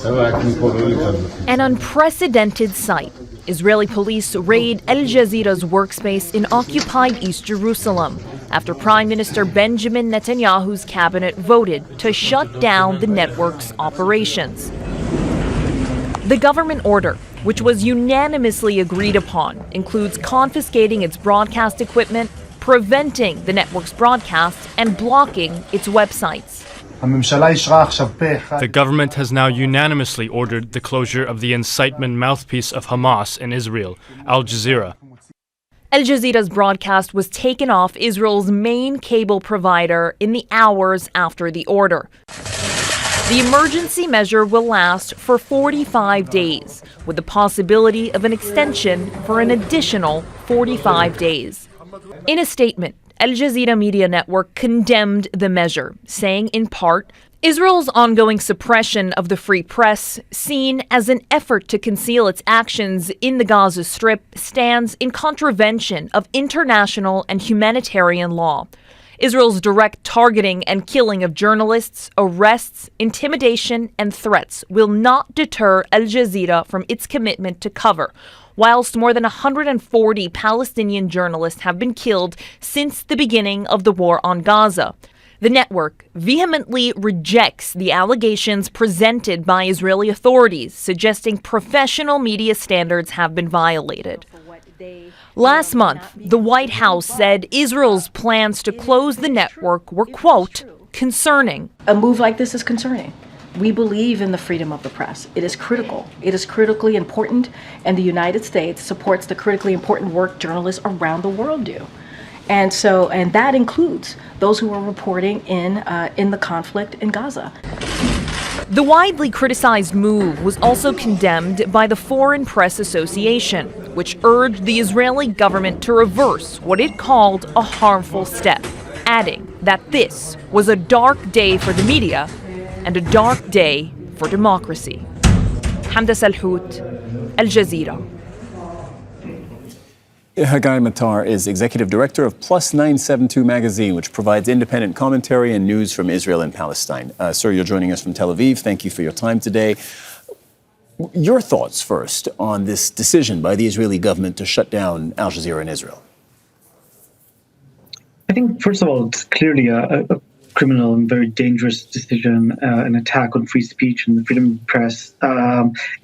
An unprecedented sight. Israeli police raid Al Jazeera's workspace in occupied East Jerusalem after Prime Minister Benjamin Netanyahu's cabinet voted to shut down the network's operations. The government order, which was unanimously agreed upon, includes confiscating its broadcast equipment, preventing the network's broadcasts, and blocking its websites. The government has now unanimously ordered the closure of the incitement mouthpiece of Hamas in Israel, Al Jazeera. Al Jazeera's broadcast was taken off Israel's main cable provider in the hours after the order. The emergency measure will last for 45 days, with the possibility of an extension for an additional 45 days. In a statement, Al Jazeera Media Network condemned the measure, saying in part, Israel's ongoing suppression of the free press, seen as an effort to conceal its actions in the Gaza Strip, stands in contravention of international and humanitarian law. Israel's direct targeting and killing of journalists, arrests, intimidation, and threats will not deter Al Jazeera from its commitment to cover, whilst more than 140 Palestinian journalists have been killed since the beginning of the war on Gaza. The network vehemently rejects the allegations presented by Israeli authorities, suggesting professional media standards have been violated. Last month, the White House said Israel's plans to close the network were, quote, concerning. A move like this is concerning. We believe in the freedom of the press. It is critical. It is critically important, and the United States supports the critically important work journalists around the world do. And that includes those who are reporting in the conflict in Gaza. The widely criticized move was also condemned by the Foreign Press Association, which urged the Israeli government to reverse what it called a harmful step, adding that this was a dark day for the media and a dark day for democracy. Hamda, Salhut, Al Jazeera. Haggai Matar is executive director of Plus 972 magazine, which provides independent commentary and news from Israel and Palestine. Sir, you're joining us from Tel Aviv. Thank you for your time today. Your thoughts first on this decision by the Israeli government to shut down Al Jazeera in Israel. I think, first of all, it's clearly a criminal and very dangerous decision, an attack on free speech and the freedom of the press.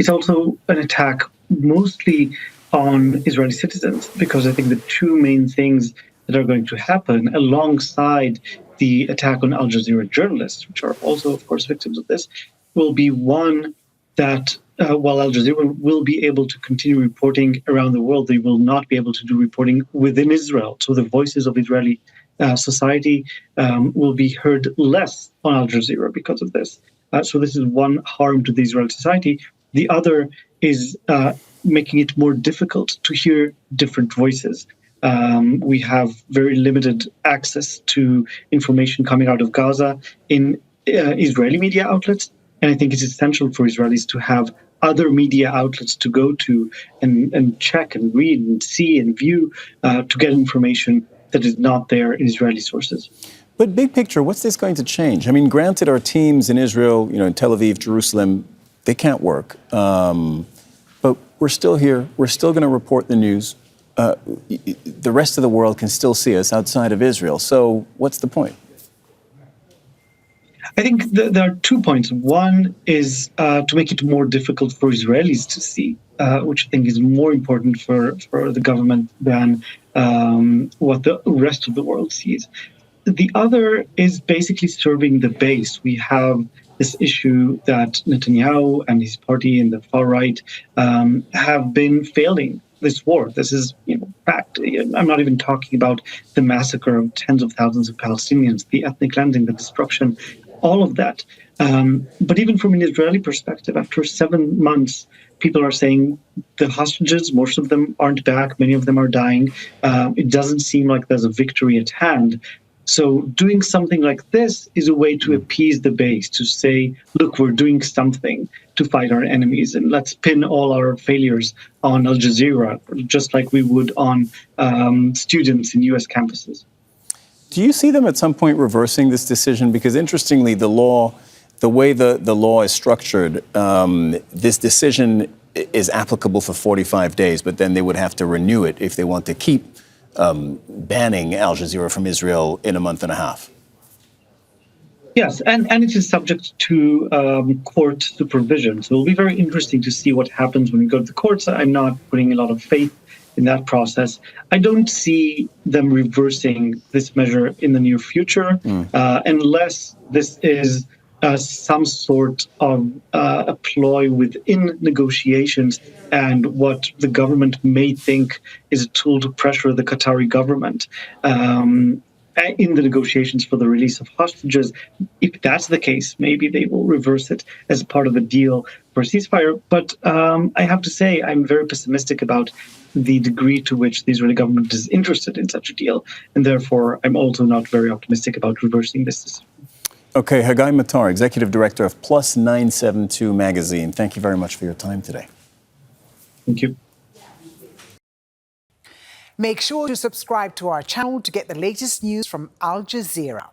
It's also an attack mostly on Israeli citizens, because I think the two main things that are going to happen alongside the attack on Al Jazeera journalists, which are also, of course, victims of this, will be one that while Al Jazeera will be able to continue reporting around the world, they will not be able to do reporting within Israel. So the voices of Israeli society will be heard less on Al Jazeera because of this. So this is one harm to the Israeli society. The other is making it more difficult to hear different voices. We have very limited access to information coming out of Gaza in Israeli media outlets, and I think it's essential for Israelis to have other media outlets to go to and check and read and see and view to get information that is not there in Israeli sources. But big picture, what's this going to change? I mean, granted, our teams in Israel, in Tel Aviv, Jerusalem, they can't work. But we're still here. We're still going to report the news. The rest of the world can still see us outside of Israel. So what's the point? I think there are 2 points. One is to make it more difficult for Israelis to see, which I think is more important for the government than what the rest of the world sees. The other is basically serving the base. We have this issue that Netanyahu and his party and the far right have been failing this war. This is, fact. I'm not even talking about the massacre of tens of thousands of Palestinians, the ethnic cleansing, the destruction, all of that. But even from an Israeli perspective, after 7 months, people are saying the hostages, most of them aren't back. Many of them are dying. It doesn't seem like there's a victory at hand. So doing something like this is a way to appease the base, to say, look, we're doing something to fight our enemies, and let's pin all our failures on Al Jazeera, just like we would on students in U.S. campuses. Do you see them at some point reversing this decision? Because interestingly, the the way the law is structured, this decision is applicable for 45 days, but then they would have to renew it if they want to keep banning Al Jazeera from Israel in a month and a half. Yes, and it is subject to court supervision. So it'll be very interesting to see what happens when we go to the courts. I'm not putting a lot of faith in that process. I don't see them reversing this measure in the near future unless this is some sort of a ploy within negotiations and what the government may think is a tool to pressure the Qatari government in the negotiations for the release of hostages. If that's the case, maybe they will reverse it as part of a deal for a ceasefire. But I have to say, I'm very pessimistic about the degree to which the Israeli government is interested in such a deal. And therefore, I'm also not very optimistic about reversing this decision. Okay, Haggai Matar, Executive Director of Plus 972 Magazine. Thank you very much for your time today. Thank you. Make sure to subscribe to our channel to get the latest news from Al Jazeera.